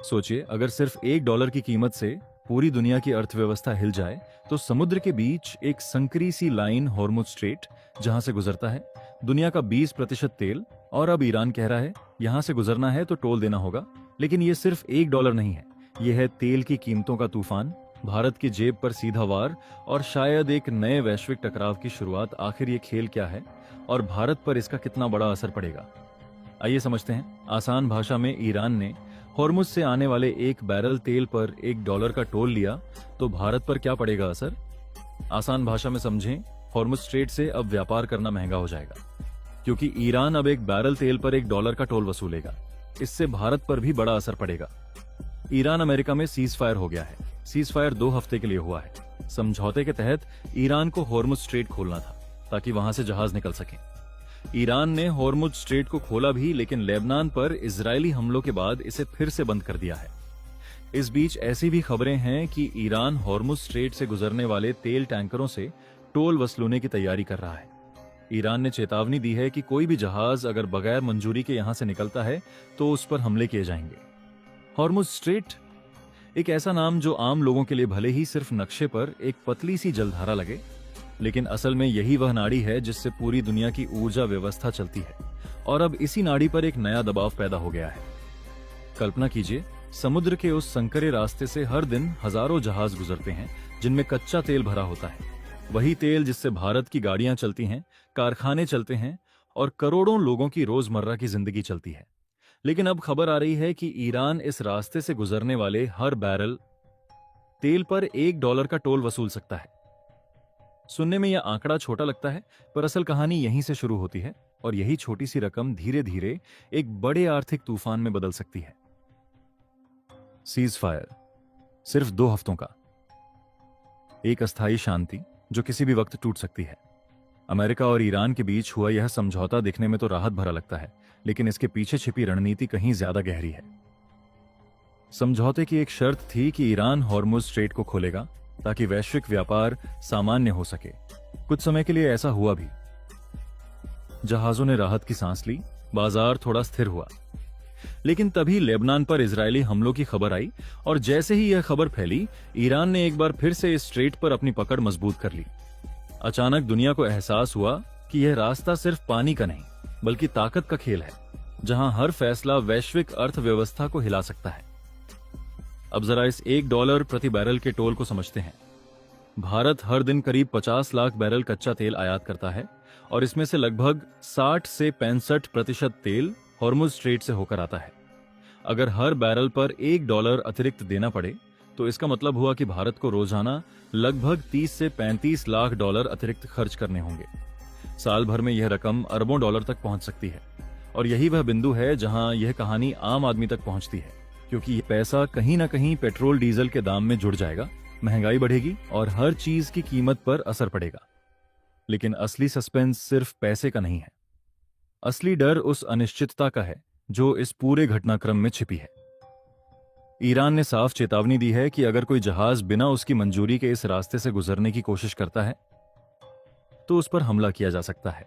सोचिए, अगर सिर्फ $1 की कीमत से पूरी दुनिया की अर्थव्यवस्था हिल जाए, तो समुद्र के बीच एक संकरी सी लाइन हॉर्मुज स्ट्रेट जहां से गुजरता है दुनिया का 20% तेल, और अब ईरान कह रहा है यहां से गुजरना है तो टोल देना होगा। लेकिन ये सिर्फ $1 नहीं है, ये है तेल की कीमतों का तूफान, भारत की जेब पर सीधा वार और शायद एक नए वैश्विक टकराव की शुरुआत। आखिर ये खेल क्या है और भारत पर इसका कितना बड़ा असर पड़ेगा? आइए समझते हैं। आसान भाषा में, ईरान ने हॉर्मुज से आने वाले 1 बैरल तेल पर $1 का टोल लिया तो भारत पर क्या पड़ेगा असर? आसान भाषा में समझें, हॉर्मुज स्ट्रेट से अब व्यापार करना महंगा हो जाएगा, क्योंकि ईरान अब 1 बैरल तेल पर $1 का टोल वसूलेगा। इससे भारत पर भी बड़ा असर पड़ेगा। ईरान अमेरिका में सीज फायर हो गया है। सीज फायर 2 हफ्ते के लिए हुआ है। समझौते के तहत ईरान को हॉर्मुज स्ट्रेट खोलना था ताकि वहां से जहाज निकल सकें। ईरान ने हॉर्मुज स्ट्रेट को खोला भी, लेकिन लेबनान पर इजरायली हमलों के बाद इसे फिर से बंद कर दिया है। इस बीच ऐसी भी खबरें हैं कि ईरान हॉर्मुज स्ट्रेट से गुजरने वाले तेल टैंकरों से टोल वसूलने की तैयारी कर रहा है। ईरान ने चेतावनी दी है कि कोई भी जहाज अगर बगैर मंजूरी के यहां से निकलता है तो उस पर हमले किए जाएंगे। हॉर्मुज स्ट्रेट एक ऐसा नाम जो आम लोगों के लिए भले ही सिर्फ नक्शे पर एक पतली सी जलधारा लगे, लेकिन असल में यही वह नाड़ी है जिससे पूरी दुनिया की ऊर्जा व्यवस्था चलती है। और अब इसी नाड़ी पर एक नया दबाव पैदा हो गया है। कल्पना कीजिए, समुद्र के उस संकरे रास्ते से हर दिन हजारों जहाज गुजरते हैं जिनमें कच्चा तेल भरा होता है। वही तेल जिससे भारत की गाड़ियां चलती हैं, कारखाने चलते हैं और करोड़ों लोगों की रोजमर्रा की जिंदगी चलती है। लेकिन अब खबर आ रही है कि ईरान इस रास्ते से गुजरने वाले हर बैरल तेल पर $1 का टोल वसूल सकता है। सुनने में यह आंकड़ा छोटा लगता है, पर असल कहानी यहीं से शुरू होती है और यही छोटी सी रकम धीरे धीरे एक बड़े आर्थिक तूफान में बदल सकती है। सीज फायर सिर्फ 2 हफ्तों का, एक अस्थायी शांति जो किसी भी वक्त टूट सकती है। अमेरिका और ईरान के बीच हुआ यह समझौता दिखने में तो राहत भरा लगता है, लेकिन इसके पीछे छिपी रणनीति कहीं ज्यादा गहरी है। समझौते की एक शर्त थी कि ईरान हॉर्मुज स्ट्रेट को खोलेगा ताकि वैश्विक व्यापार सामान्य हो सके। कुछ समय के लिए ऐसा हुआ भी। जहाजों ने राहत की सांस ली, बाजार थोड़ा स्थिर हुआ। लेकिन तभी लेबनान पर इजरायली हमलों की खबर आई और जैसे ही यह खबर फैली, ईरान ने एक बार फिर से इस स्ट्रेट पर अपनी पकड़ मजबूत कर ली। अचानक दुनिया को एहसास हुआ कि यह रास्ता सिर्फ पानी का नहीं, बल्कि ताकत का खेल है, जहां हर फैसला वैश्विक अर्थव्यवस्था को हिला सकता है। अब जरा इस $1 प्रति बैरल के टोल को समझते हैं। भारत हर दिन करीब 50 लाख बैरल कच्चा तेल आयात करता है और इसमें से लगभग 60 से 65% तेल हॉर्मुज स्ट्रेट से होकर आता है। अगर हर बैरल पर $1 अतिरिक्त देना पड़े तो इसका मतलब हुआ कि भारत को रोजाना लगभग 30 से 35 लाख डॉलर अतिरिक्त खर्च करने होंगे। साल भर में यह रकम अरबों डॉलर तक पहुंच सकती है। और यही वह बिंदु है जहां यह कहानी आम आदमी तक पहुंचती है, क्योंकि ये पैसा कहीं ना कहीं पेट्रोल डीजल के दाम में जुड़ जाएगा, महंगाई बढ़ेगी और हर चीज की कीमत पर असर पड़ेगा। लेकिन असली सस्पेंस सिर्फ पैसे का नहीं है। असली डर उस अनिश्चितता का है जो इस पूरे घटनाक्रम में छिपी है। ईरान ने साफ चेतावनी दी है कि अगर कोई जहाज बिना उसकी मंजूरी के इस रास्ते से गुजरने की कोशिश करता है तो उस पर हमला किया जा सकता है।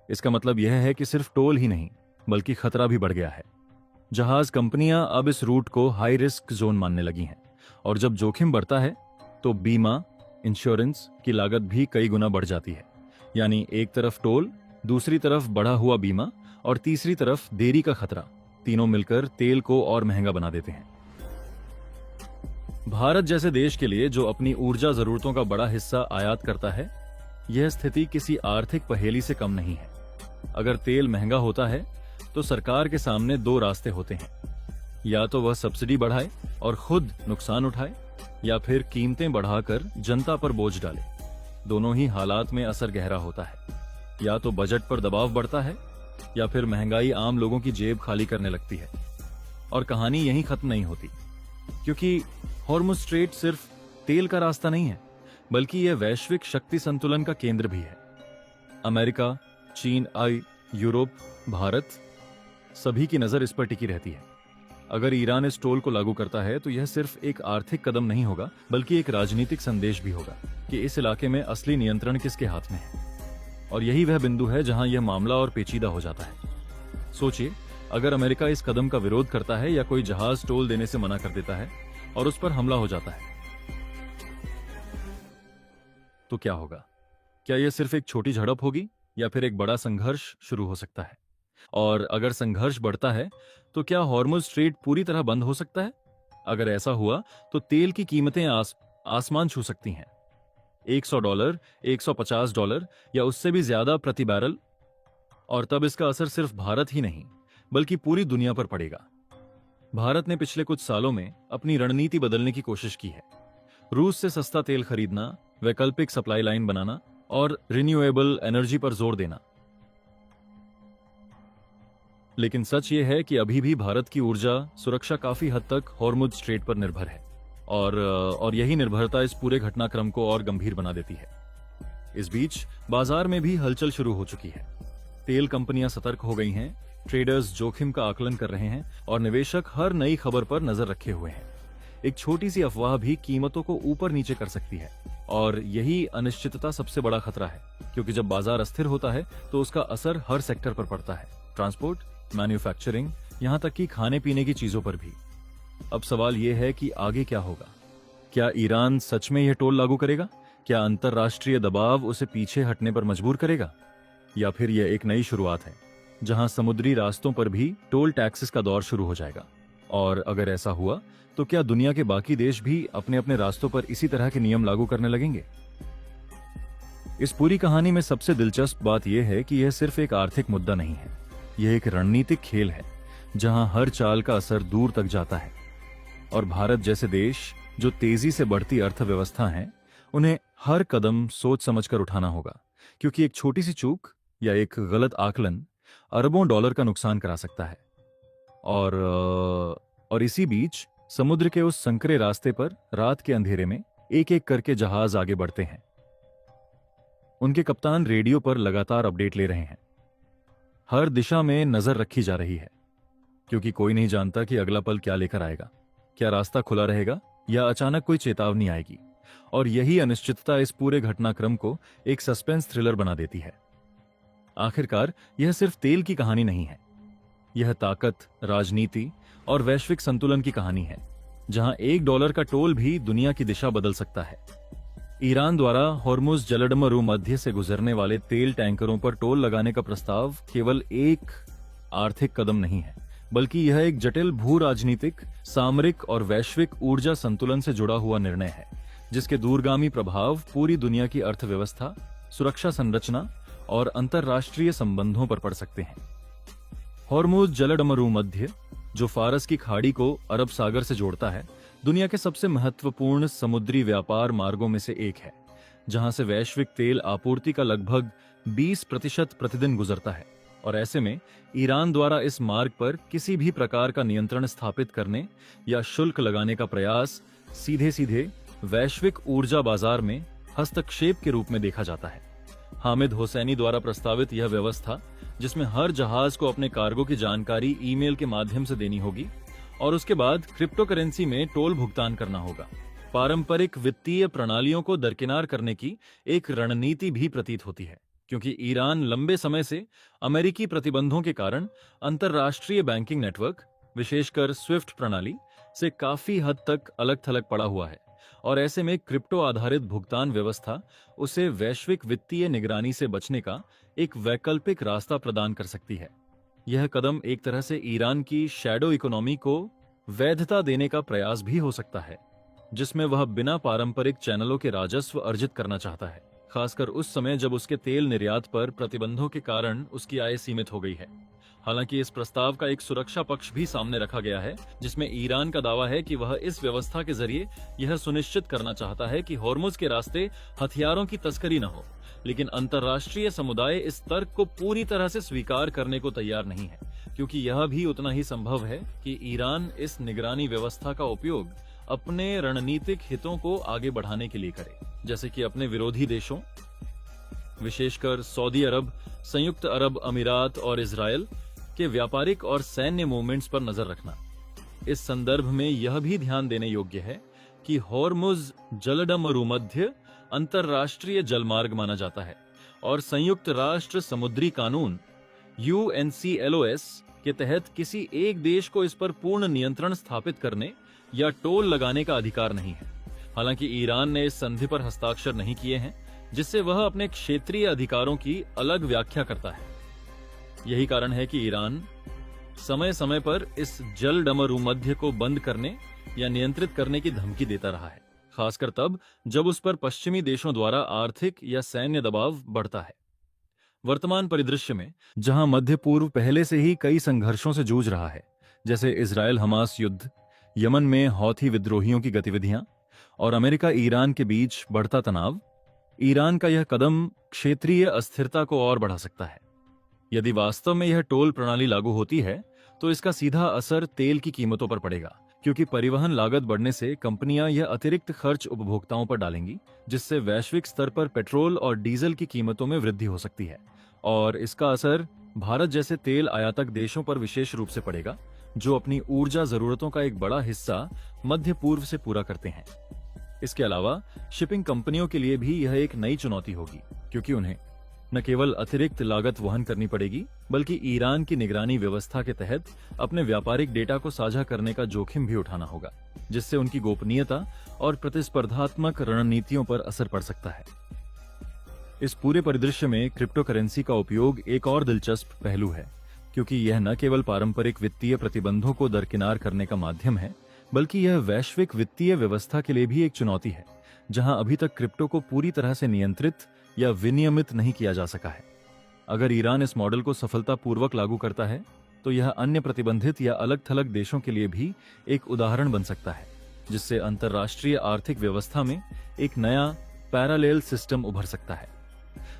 इसका मतलब यह है कि सिर्फ टोल ही नहीं, बल्कि खतरा भी बढ़ गया है। जहाज कंपनियां अब इस रूट को हाई रिस्क जोन मानने लगी हैं, और जब जोखिम बढ़ता है तो बीमा, इंश्योरेंस की लागत भी कई गुना बढ़ जाती है। यानी एक तरफ टोल, दूसरी तरफ बढ़ा हुआ बीमा और तीसरी तरफ देरी का खतरा, तीनों मिलकर तेल को और महंगा बना देते हैं। भारत जैसे देश के लिए, जो अपनी ऊर्जा जरूरतों का बड़ा हिस्सा आयात करता है, यह स्थिति किसी आर्थिक पहेली से कम नहीं है। अगर तेल महंगा होता है तो सरकार के सामने 2 रास्ते होते हैं। या तो वह सब्सिडी बढ़ाए और खुद नुकसान उठाए, या फिर कीमतें बढ़ाकर जनता पर बोझ डाले। दोनों ही हालात में असर गहरा होता है। या तो बजट पर दबाव बढ़ता है, या फिर महंगाई आम लोगों की जेब खाली करने लगती है। और कहानी यहीं खत्म नहीं होती, क्योंकि हॉर्मुज स्ट्रेट सिर्फ तेल का रास्ता नहीं है, बल्कि यह वैश्विक शक्ति संतुलन का केंद्र भी है। अमेरिका, चीन, यूरोप, भारत, सभी की नजर इस पर टिकी रहती है। अगर ईरान इस टोल को लागू करता है तो यह सिर्फ एक आर्थिक कदम नहीं होगा, बल्कि एक राजनीतिक संदेश भी होगा कि इस इलाके में असली नियंत्रण किसके हाथ में है। और यही वह बिंदु है जहां यह मामला और पेचीदा हो जाता है। सोचिए, अगर अमेरिका इस कदम का विरोध करता है या कोई जहाज टोल देने से मना कर देता है और उस पर हमला हो जाता है, तो क्या होगा? क्या यह सिर्फ एक छोटी झड़प होगी या फिर एक बड़ा संघर्ष शुरू हो सकता है? और अगर संघर्ष बढ़ता है तो क्या हॉर्मुज स्ट्रेट पूरी तरह बंद हो सकता है? अगर ऐसा हुआ तो तेल की कीमतें आसमान छू सकती हैं। $100, $150 या उससे भी ज्यादा प्रति बैरल। और तब इसका असर सिर्फ भारत ही नहीं बल्कि पूरी दुनिया पर पड़ेगा। भारत ने पिछले कुछ सालों में अपनी रणनीति बदलने की कोशिश की है। रूस से सस्ता तेल खरीदना, वैकल्पिक सप्लाई लाइन बनाना और रिन्यूएबल एनर्जी पर जोर देना। लेकिन सच यह है कि अभी भी भारत की ऊर्जा सुरक्षा काफी हद तक हॉर्मुज स्ट्रेट पर निर्भर है और यही निर्भरता इस पूरे घटनाक्रम को और गंभीर बना देती है। इस बीच बाजार में भी हलचल शुरू हो चुकी है। तेल कंपनियां सतर्क हो गई हैं, ट्रेडर्स जोखिम का आकलन कर रहे हैं और निवेशक हर नई खबर पर नजर रखे हुए हैं। एक छोटी सी अफवाह भी कीमतों को ऊपर नीचे कर सकती है और यही अनिश्चितता सबसे बड़ा खतरा है, क्योंकि जब बाजार अस्थिर होता है तो उसका असर हर सेक्टर पर पड़ता है, ट्रांसपोर्ट, मैन्युफैक्चरिंग, यहां तक कि खाने पीने की चीजों पर भी। अब सवाल यह है कि आगे क्या होगा? क्या ईरान सच में यह टोल लागू करेगा? क्या अंतरराष्ट्रीय दबाव उसे पीछे हटने पर मजबूर करेगा? या फिर यह एक नई शुरुआत है जहां समुद्री रास्तों पर भी टोल टैक्सेस का दौर शुरू हो जाएगा? और अगर ऐसा हुआ तो क्या दुनिया के बाकी देश भी अपने अपने रास्तों पर इसी तरह के नियम लागू करने लगेंगे? इस पूरी कहानी में सबसे दिलचस्प बात यह है कि यह सिर्फ एक आर्थिक मुद्दा नहीं है, यह एक रणनीतिक खेल है जहां हर चाल का असर दूर तक जाता है। और भारत जैसे देश जो तेजी से बढ़ती अर्थव्यवस्था हैं, उन्हें हर कदम सोच समझकर उठाना होगा, क्योंकि एक छोटी सी चूक या एक गलत आकलन अरबों डॉलर का नुकसान करा सकता है। और इसी बीच समुद्र के उस संकरे रास्ते पर रात के अंधेरे में एक एक करके जहाज आगे बढ़ते हैं। उनके कप्तान रेडियो पर लगातार अपडेट ले रहे हैं। हर दिशा में नजर रखी जा रही है, क्योंकि कोई नहीं जानता कि अगला पल क्या लेकर आएगा। क्या रास्ता खुला रहेगा या अचानक कोई चेतावनी आएगी? और यही अनिश्चितता इस पूरे घटनाक्रम को एक सस्पेंस थ्रिलर बना देती है। आखिरकार यह सिर्फ तेल की कहानी नहीं है, यह ताकत, राजनीति और वैश्विक संतुलन की कहानी है, जहां $1 का टोल भी दुनिया की दिशा बदल सकता है। ईरान द्वारा हॉर्मुज जलडमरू मध्य से गुजरने वाले तेल टैंकरों पर टोल लगाने का प्रस्ताव केवल एक आर्थिक कदम नहीं है, बल्कि यह एक जटिल भू राजनीतिक, सामरिक और वैश्विक ऊर्जा संतुलन से जुड़ा हुआ निर्णय है, जिसके दूरगामी प्रभाव पूरी दुनिया की अर्थव्यवस्था, सुरक्षा संरचना और अंतरराष्ट्रीय संबंधों पर पड़ सकते हैं। हॉर्मुज जलडमरू मध्य, जो फारस की खाड़ी को अरब सागर से जोड़ता है, दुनिया के सबसे महत्वपूर्ण समुद्री व्यापार मार्गों में से एक है, जहां से वैश्विक तेल आपूर्ति का लगभग 20% प्रतिदिन गुजरता है। और ऐसे में ईरान द्वारा इस मार्ग पर किसी भी प्रकार का नियंत्रण स्थापित करने या शुल्क लगाने का प्रयास सीधे सीधे वैश्विक ऊर्जा बाजार में हस्तक्षेप के रूप में देखा जाता है। हामिद हुसैनी द्वारा प्रस्तावित यह व्यवस्था, जिसमें हर जहाज को अपने कार्गो की जानकारी ईमेल के माध्यम से देनी होगी और उसके बाद क्रिप्टो करेंसी में टोल भुगतान करना होगा, पारंपरिक वित्तीय प्रणालियों को दरकिनार करने की एक रणनीति भी प्रतीत होती है, क्योंकि ईरान लंबे समय से अमेरिकी प्रतिबंधों के कारण अंतरराष्ट्रीय बैंकिंग नेटवर्क, विशेषकर स्विफ्ट प्रणाली से काफी हद तक अलग थलग पड़ा हुआ है। और ऐसे में क्रिप्टो आधारित भुगतान व्यवस्था उसे वैश्विक वित्तीय निगरानी से बचने का एक वैकल्पिक रास्ता प्रदान कर सकती है। यह कदम एक तरह से ईरान की शैडो इकोनॉमी को वैधता देने का प्रयास भी हो सकता है, जिसमें वह बिना पारंपरिक चैनलों के राजस्व अर्जित करना चाहता है, खासकर उस समय जब उसके तेल निर्यात पर प्रतिबंधों के कारण उसकी आय सीमित हो गई है। हालांकि इस प्रस्ताव का एक सुरक्षा पक्ष भी सामने रखा गया है, जिसमें ईरान का दावा है कि वह इस व्यवस्था के जरिए यह सुनिश्चित करना चाहता है कि हॉर्मुज के रास्ते हथियारों की तस्करी न हो। लेकिन अंतरराष्ट्रीय समुदाय इस तर्क को पूरी तरह से स्वीकार करने को तैयार नहीं है, क्योंकि यह भी उतना ही संभव है कि ईरान इस निगरानी व्यवस्था का उपयोग अपने रणनीतिक हितों को आगे बढ़ाने के लिए करे, जैसे कि अपने विरोधी देशों, विशेषकर सऊदी अरब, संयुक्त अरब अमीरात और इजराइल के व्यापारिक और सैन्य मूवमेंट्स पर नजर रखना। इस संदर्भ में यह भी ध्यान देने योग्य है कि हॉर्मुज जलडमरू मध्य अंतरराष्ट्रीय जलमार्ग माना जाता है और संयुक्त राष्ट्र समुद्री कानून UNCLOS के तहत किसी एक देश को इस पर पूर्ण नियंत्रण स्थापित करने या टोल लगाने का अधिकार नहीं है। हालांकि ईरान ने इस संधि पर हस्ताक्षर नहीं किए हैं, जिससे वह अपने क्षेत्रीय अधिकारों की अलग व्याख्या करता है। यही कारण है कि ईरान समय समय पर इस जल डमरू मध्य को बंद करने या नियंत्रित करने की धमकी देता रहा है, खासकर तब जब उस पर पश्चिमी देशों द्वारा आर्थिक या सैन्य दबाव बढ़ता है। वर्तमान परिदृश्य में, जहां मध्य पूर्व पहले से ही कई संघर्षों से जूझ रहा है, जैसे इजरायल हमास युद्ध, यमन में हौथी विद्रोहियों की गतिविधियां और अमेरिका ईरान के बीच बढ़ता तनाव, ईरान का यह कदम क्षेत्रीय अस्थिरता को और बढ़ा सकता है। यदि वास्तव में यह टोल प्रणाली लागू होती है तो इसका सीधा असर तेल की कीमतों पर पड़ेगा, क्योंकि परिवहन लागत बढ़ने से कंपनियां यह अतिरिक्त खर्च उपभोक्ताओं पर डालेंगी, जिससे वैश्विक स्तर पर पेट्रोल और डीजल की कीमतों में वृद्धि हो सकती है। और इसका असर भारत जैसे तेल आयातक देशों पर विशेष रूप से पड़ेगा, जो अपनी ऊर्जा जरूरतों का एक बड़ा हिस्सा मध्य पूर्व से पूरा करते हैं। इसके अलावा शिपिंग कंपनियों के लिए भी यह एक नई चुनौती होगी, क्योंकि उन्हें न केवल अतिरिक्त लागत वहन करनी पड़ेगी, बल्कि ईरान की निगरानी व्यवस्था के तहत अपने व्यापारिक डेटा को साझा करने का जोखिम भी उठाना होगा, जिससे उनकी गोपनीयता और प्रतिस्पर्धात्मक रणनीतियों पर असर पड़ सकता है। इस पूरे परिदृश्य में क्रिप्टो करेंसी का उपयोग एक और दिलचस्प पहलू है, क्योंकि यह न केवल पारंपरिक वित्तीय प्रतिबंधों को दरकिनार करने का माध्यम है, बल्कि यह वैश्विक वित्तीय व्यवस्था के लिए भी एक चुनौती है, जहां अभी तक क्रिप्टो को पूरी तरह से नियंत्रित या विनियमित नहीं किया जा सका है। अगर ईरान इस मॉडल को सफलतापूर्वक लागू करता है तो यह अन्य प्रतिबंधित या अलग थलग देशों के लिए भी एक उदाहरण बन सकता है, जिससे अंतर्राष्ट्रीय आर्थिक व्यवस्था में एक नया पैरेलल सिस्टम उभर सकता है।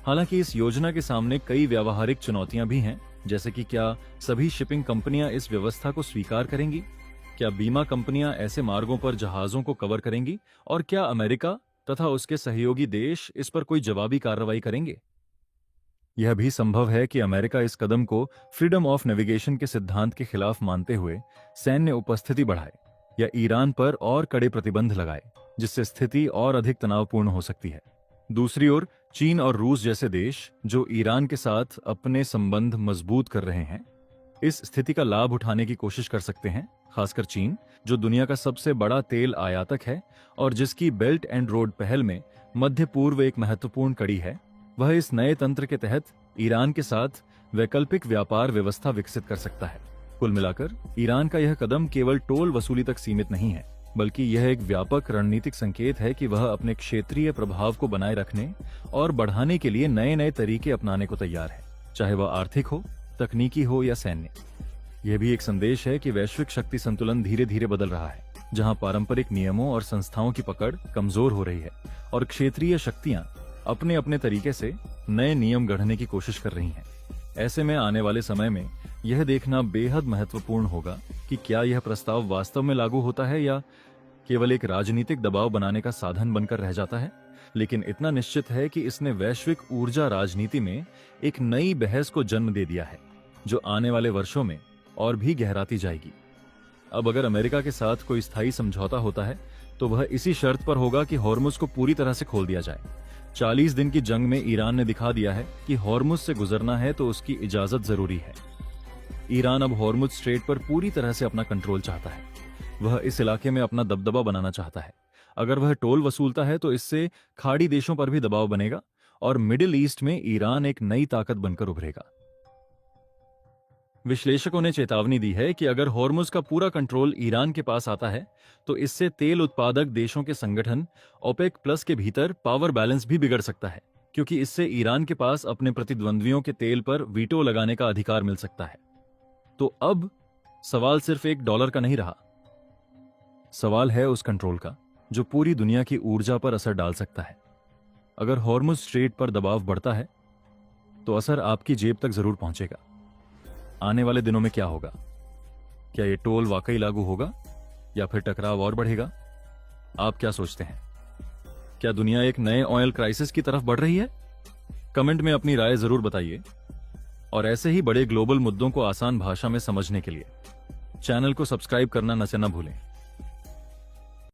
हालांकि इस योजना के सामने कई व्यावहारिक चुनौतियां भी हैं, जैसे कि क्या सभी शिपिंग कंपनियां इस व्यवस्था को स्वीकार करेंगी, क्या बीमा कंपनियां ऐसे मार्गों पर जहाजों को कवर करेंगी, और क्या अमेरिका तथा उसके सहयोगी देश इस पर कोई जवाबी कार्रवाई करेंगे। यह भी संभव है कि अमेरिका इस कदम को फ्रीडम ऑफ नेविगेशन के सिद्धांत के खिलाफ मानते हुए सैन्य उपस्थिति बढ़ाए या ईरान पर और कड़े प्रतिबंध लगाए, जिससे स्थिति और अधिक तनावपूर्ण हो सकती है। दूसरी ओर चीन और रूस जैसे देश, जो ईरान के साथ अपने संबंध मजबूत कर रहे हैं, इस स्थिति का लाभ उठाने की कोशिश कर सकते हैं। खासकर चीन, जो दुनिया का सबसे बड़ा तेल आयातक है और जिसकी बेल्ट एंड रोड पहल में मध्य पूर्व एक महत्वपूर्ण कड़ी है, वह इस नए तंत्र के तहत ईरान के साथ वैकल्पिक व्यापार व्यवस्था विकसित कर सकता है। कुल मिलाकर ईरान का यह कदम केवल टोल वसूली तक सीमित नहीं है, बल्कि यह एक व्यापक रणनीतिक संकेत है कि वह अपने क्षेत्रीय प्रभाव को बनाए रखने और बढ़ाने के लिए नए नए तरीके अपनाने को तैयार है, चाहे वह आर्थिक हो, तकनीकी हो या सैन्य। यह भी एक संदेश है कि वैश्विक शक्ति संतुलन धीरे धीरे बदल रहा है, जहां पारंपरिक नियमों और संस्थाओं की पकड़ कमजोर हो रही है और क्षेत्रीय शक्तियां अपने अपने तरीके से नए नियम गढ़ने की कोशिश कर रही हैं। ऐसे में आने वाले समय में यह देखना बेहद महत्वपूर्ण होगा कि क्या यह प्रस्ताव वास्तव में लागू होता है या केवल एक राजनीतिक दबाव बनाने का साधन बनकर रह जाता है। लेकिन इतना निश्चित है कि इसने वैश्विक ऊर्जा राजनीति में एक नई बहस को जन्म दे दिया है, जो आने वाले वर्षों में और भी गहराती जाएगी। अब अगर अमेरिका के साथ कोई स्थायी समझौता होता है तो वह इसी शर्त पर होगा कि हॉर्मुज को पूरी तरह से खोल दिया जाए। 40 दिन की जंग में ईरान ने दिखा दिया है कि हॉर्मुज से गुजरना है तो उसकी इजाजत जरूरी है। ईरान अब हॉर्मुज स्ट्रेट पर पूरी तरह से अपना कंट्रोल चाहता है। वह इस इलाके में अपना दबदबा बनाना चाहता है। अगर वह टोल वसूलता है तो इससे खाड़ी देशों पर भी दबाव बनेगा और मिडिल ईस्ट में ईरान एक नई ताकत बनकर उभरेगा। विश्लेषकों ने चेतावनी दी है कि अगर हॉर्मुज का पूरा कंट्रोल ईरान के पास आता है तो इससे तेल उत्पादक देशों के संगठन ओपेक प्लस के भीतर पावर बैलेंस भी बिगड़ सकता है, क्योंकि इससे ईरान के पास अपने प्रतिद्वंद्वियों के तेल पर वीटो लगाने का अधिकार मिल सकता है। तो अब सवाल सिर्फ $1 का नहीं रहा, सवाल है उस कंट्रोल का जो पूरी दुनिया की ऊर्जा पर असर डाल सकता है। अगर हॉर्मुज स्ट्रेट पर दबाव बढ़ता है तो असर आपकी जेब तक जरूर पहुंचेगा। आने वाले दिनों में क्या होगा? क्या यह टोल वाकई लागू होगा या फिर टकराव और बढ़ेगा? आप क्या सोचते हैं? क्या दुनिया एक नए ऑयल क्राइसिस की तरफ बढ़ रही है? कमेंट में अपनी राय जरूर बताइए। और ऐसे ही बड़े ग्लोबल मुद्दों को आसान भाषा में समझने के लिए चैनल को सब्सक्राइब करना न भूलें।